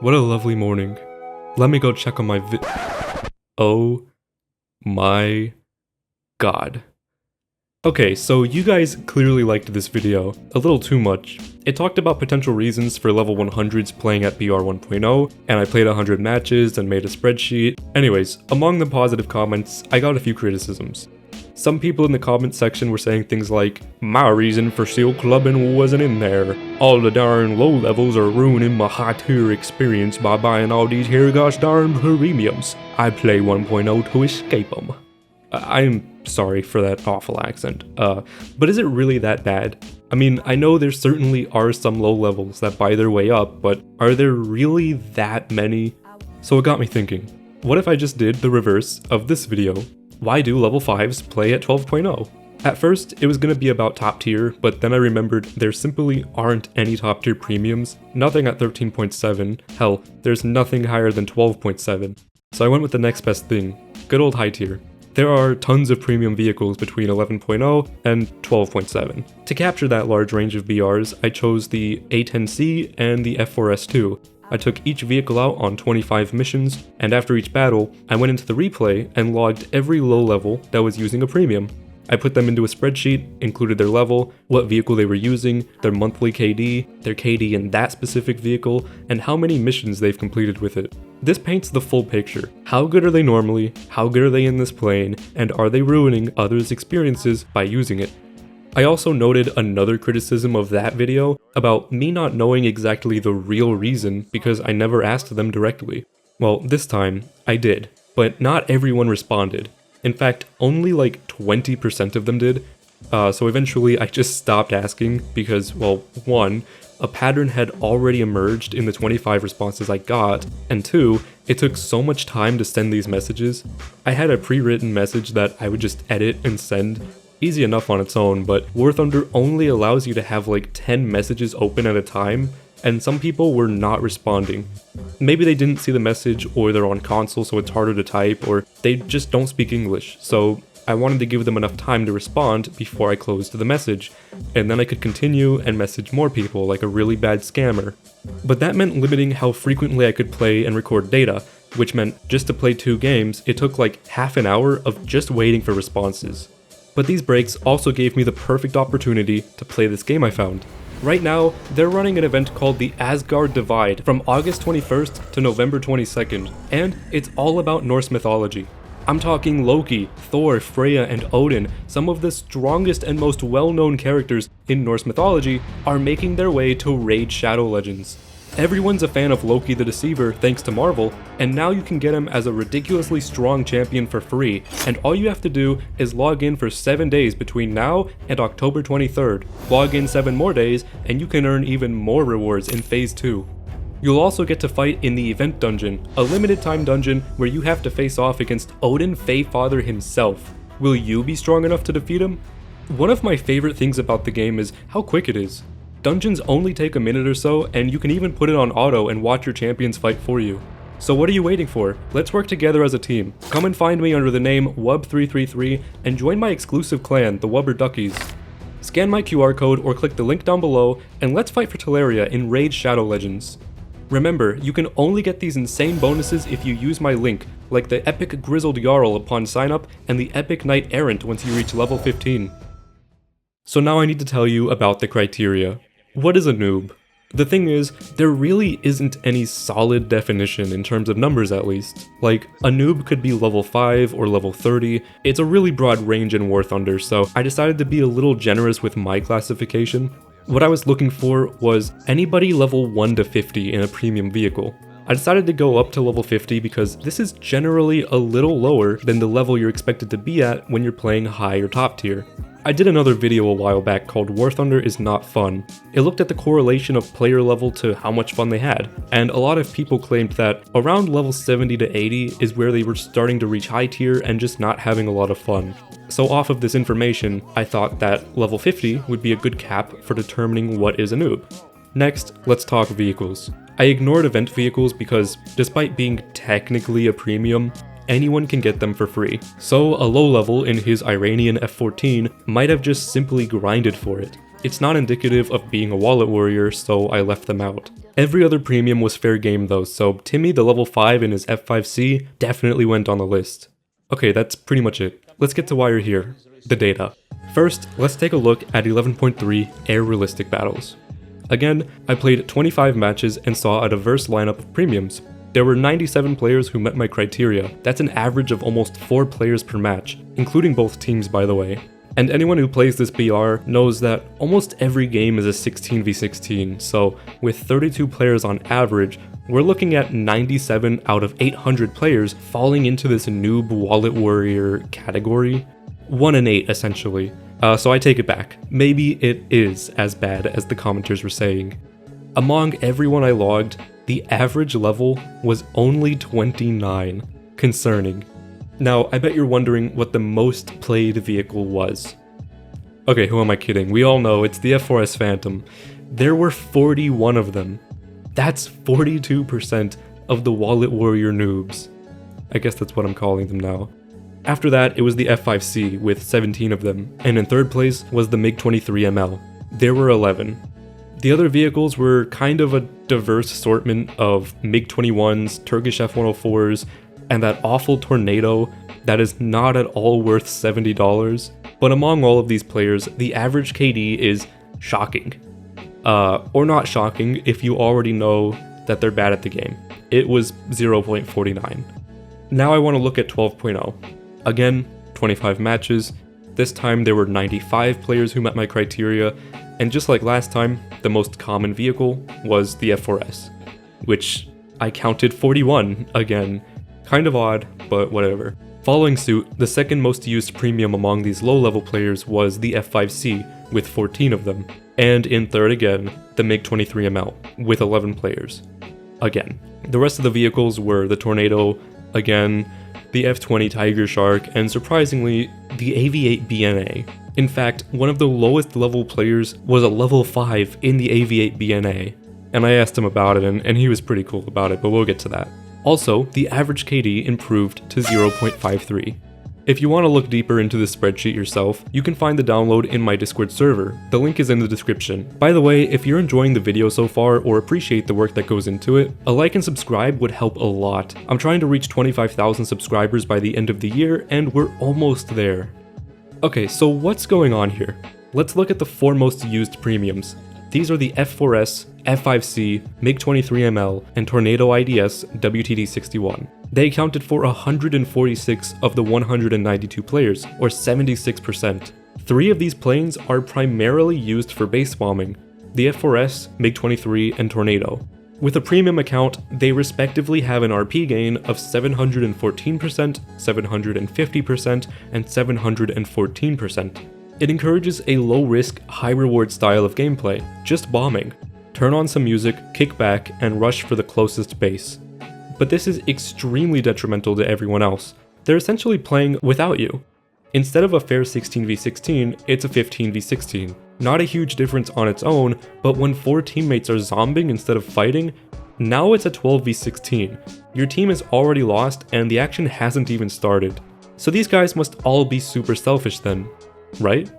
What a lovely morning. Let me go check on my Oh my god. Okay, so you guys clearly liked this video, a little too much. It talked about potential reasons for level 100s playing at BR 1.0, and I played 100 matches and made a spreadsheet. Anyways, among the positive comments, I got a few criticisms. Some people in the comment section were saying things like, "My reason for seal clubbing wasn't in there. All the darn low levels are ruining my high tier experience by buying all these here gosh darn premiums. I play 1.0 to escape them." I'm sorry for that awful accent, but is it really that bad? I mean, I know there certainly are some low levels that buy their way up, but are there really that many? So it got me thinking, what if I just did the reverse of this video? Why do level 5s play at 12.0? At first, it was going to be about top tier, but then I remembered there simply aren't any top tier premiums, nothing at 13.7, hell, there's nothing higher than 12.7. So I went with the next best thing, good old high tier. There are tons of premium vehicles between 11.0 and 12.7. To capture that large range of BRs, I chose the A10C and the F4S2. I took each vehicle out on 25 missions, and after each battle, I went into the replay and logged every low level that was using a premium. I put them into a spreadsheet, included their level, what vehicle they were using, their monthly KD, their KD in that specific vehicle, and how many missions they've completed with it. This paints the full picture. How good are they normally, how good are they in this plane, and are they ruining others' experiences by using it? I also noted another criticism of that video about me not knowing exactly the real reason because I never asked them directly. Well, this time, I did, but not everyone responded. In fact, only like 20% of them did, so eventually I just stopped asking because, well, one, a pattern had already emerged in the 25 responses I got, and two, it took so much time to send these messages. I had a pre-written message that I would just edit and send. Easy enough on its own, but War Thunder only allows you to have like 10 messages open at a time, and some people were not responding. Maybe they didn't see the message, or they're on console so it's harder to type, or they just don't speak English, so I wanted to give them enough time to respond before I closed the message, and then I could continue and message more people like a really bad scammer. But that meant limiting how frequently I could play and record data, which meant just to play 2 games, it took like half an hour of just waiting for responses. But these breaks also gave me the perfect opportunity to play this game I found. Right now, they're running an event called the Asgard Divide from August 21st to November 22nd, and it's all about Norse mythology. I'm talking Loki, Thor, Freya, and Odin, some of the strongest and most well-known characters in Norse mythology, are making their way to Raid Shadow Legends. Everyone's a fan of Loki the Deceiver thanks to Marvel, and now you can get him as a ridiculously strong champion for free, and all you have to do is log in for 7 days between now and October 23rd. Log in 7 more days, and you can earn even more rewards in Phase 2. You'll also get to fight in the Event Dungeon, a limited time dungeon where you have to face off against Odin Faefather himself. Will you be strong enough to defeat him? One of my favorite things about the game is how quick it is. Dungeons only take a minute or so, and you can even put it on auto and watch your champions fight for you. So what are you waiting for? Let's work together as a team. Come and find me under the name Wub333 and join my exclusive clan, the Wubber Duckies. Scan my QR code or click the link down below, and let's fight for Teleria in Raid Shadow Legends. Remember, you can only get these insane bonuses if you use my link, like the epic Grizzled Jarl upon sign up and the epic Knight Errant once you reach level 15. So now I need to tell you about the criteria. What is a noob? The thing is, there really isn't any solid definition in terms of numbers at least. Like, a noob could be level 5 or level 30, it's a really broad range in War Thunder, so I decided to be a little generous with my classification. What I was looking for was anybody level 1 to 50 in a premium vehicle. I decided to go up to level 50 because this is generally a little lower than the level you're expected to be at when you're playing high or top tier. I did another video a while back called War Thunder is Not Fun. It looked at the correlation of player level to how much fun they had, and a lot of people claimed that around level 70 to 80 is where they were starting to reach high tier and just not having a lot of fun. So off of this information, I thought that level 50 would be a good cap for determining what is a noob. Next, let's talk vehicles. I ignored event vehicles because, despite being technically a premium, anyone can get them for free. So a low level in his Iranian F14 might have just simply grinded for it. It's not indicative of being a wallet warrior, so I left them out. Every other premium was fair game though, so Timmy the level 5 in his F5C definitely went on the list. Okay, that's pretty much it. Let's get to why you're here, the data. First, let's take a look at 11.3 Air Realistic Battles. Again, I played 25 matches and saw a diverse lineup of premiums. There were 97 players who met my criteria. That's an average of almost 4 players per match, including both teams by the way. And anyone who plays this BR knows that almost every game is a 16v16, so with 32 players on average, we're looking at 97 out of 800 players falling into this noob wallet warrior category. 1 in 8 essentially. So I take it back. Maybe it is as bad as the commenters were saying. Among everyone I logged, the average level was only 29. Concerning. Now, I bet you're wondering what the most played vehicle was. Okay, who am I kidding? We all know it's the F4S Phantom. There were 41 of them. That's 42% of the wallet warrior noobs. I guess that's what I'm calling them now. After that, it was the F5C with 17 of them, and in third place was the MiG-23ML. There were 11. The other vehicles were kind of a diverse assortment of MiG-21s, Turkish F-104s, and that awful Tornado that is not at all worth $70. But among all of these players, the average KD is shocking. Or not shocking if you already know that they're bad at the game. It was 0.49. Now I want to look at 12.0. Again, 25 matches. This time there were 95 players who met my criteria, and just like last time, the most common vehicle was the F4S, which I counted 41 again. Kind of odd, but whatever. Following suit, the second most used premium among these low-level players was the F5C, with 14 of them. And in third again, the MiG-23ML, with 11 players. Again. The rest of the vehicles were the Tornado, again, the F20 Tiger Shark, and surprisingly, the AV8 BNA. In fact, one of the lowest level players was a level 5 in the AV8 BNA. And I asked him about it, and he was pretty cool about it, but we'll get to that. Also, the average KD improved to 0.53. If you want to look deeper into this spreadsheet yourself, you can find the download in my Discord server. The link is in the description. By the way, if you're enjoying the video so far or appreciate the work that goes into it, a like and subscribe would help a lot. I'm trying to reach 25,000 subscribers by the end of the year, and we're almost there. Okay, so what's going on here? Let's look at the 4 most used premiums. These are the F4S, F5C, MiG-23ML, and Tornado IDS WTD-61. They accounted for 146 of the 192 players, or 76%. 3 of these planes are primarily used for base bombing, the F4S, MiG-23, and Tornado. With a premium account, they respectively have an RP gain of 714%, 750%, and 714%. It encourages a low-risk, high-reward style of gameplay, just bombing. Turn on some music, kick back, and rush for the closest base. But this is extremely detrimental to everyone else. They're essentially playing without you. Instead of a fair 16v16, it's a 15v16. Not a huge difference on its own, but when 4 teammates are zombing instead of fighting, now it's a 12v16. Your team is already lost and the action hasn't even started. So these guys must all be super selfish then, right?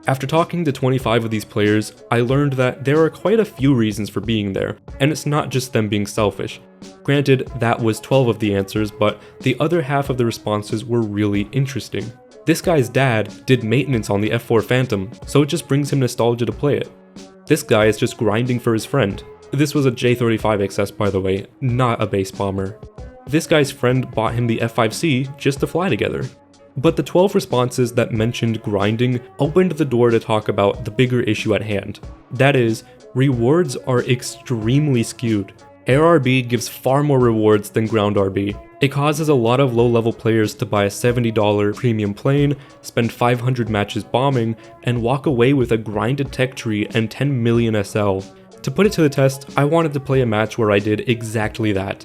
After talking to 25 of these players, I learned that there are quite a few reasons for being there, and it's not just them being selfish. Granted, that was 12 of the answers, but the other half of the responses were really interesting. This guy's dad did maintenance on the F4 Phantom, so it just brings him nostalgia to play it. This guy is just grinding for his friend. This was a J35XS by the way, not a base bomber. This guy's friend bought him the F5C just to fly together. But the 12 responses that mentioned grinding opened the door to talk about the bigger issue at hand. That is, rewards are extremely skewed. Air RB gives far more rewards than ground RB. It causes a lot of low-level players to buy a $70 premium plane, spend 500 matches bombing, and walk away with a grinded tech tree and 10 million SL. To put it to the test, I wanted to play a match where I did exactly that.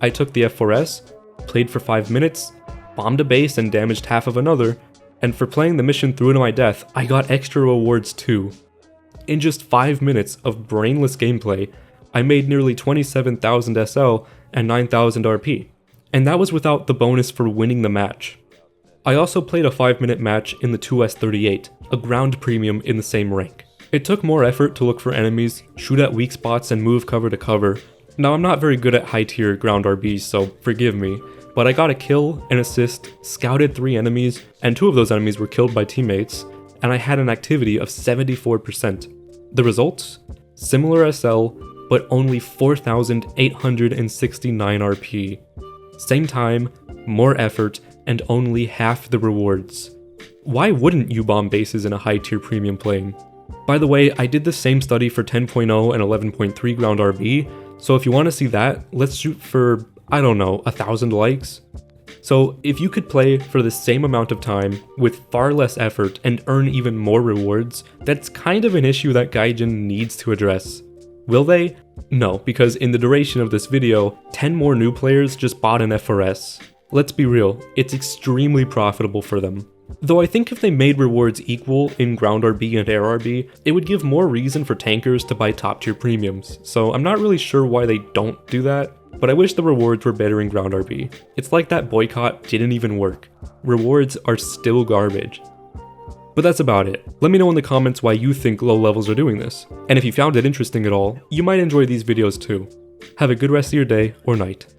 I took the F4S, played for 5 minutes, bombed a base and damaged half of another, and for playing the mission through to my death, I got extra rewards too. In just 5 minutes of brainless gameplay, I made nearly 27,000 SL and 9,000 RP, and that was without the bonus for winning the match. I also played a 5-minute match in the 2S38, a ground premium in the same rank. It took more effort to look for enemies, shoot at weak spots, and move cover to cover. Now, I'm not very good at high tier ground RBs, so forgive me, but I got a kill, an assist, scouted 3 enemies, and 2 of those enemies were killed by teammates, and I had an activity of 74%. The results? Similar SL, but only 4,869 RP. Same time, more effort, and only half the rewards. Why wouldn't you bomb bases in a high tier premium plane? By the way, I did the same study for 10.0 and 11.3 ground RB, so if you want to see that, let's shoot for, I don't know, 1,000 likes? So if you could play for the same amount of time, with far less effort, and earn even more rewards, that's kind of an issue that Gaijin needs to address. Will they? No, because in the duration of this video, 10 more new players just bought an FRS. Let's be real, it's extremely profitable for them. Though I think if they made rewards equal in ground RB and air RB, it would give more reason for tankers to buy top tier premiums, so I'm not really sure why they don't do that, but I wish the rewards were better in ground RB. It's like that boycott didn't even work. Rewards are still garbage. But that's about it. Let me know in the comments why you think low levels are doing this, and if you found it interesting at all, you might enjoy these videos too. Have a good rest of your day or night.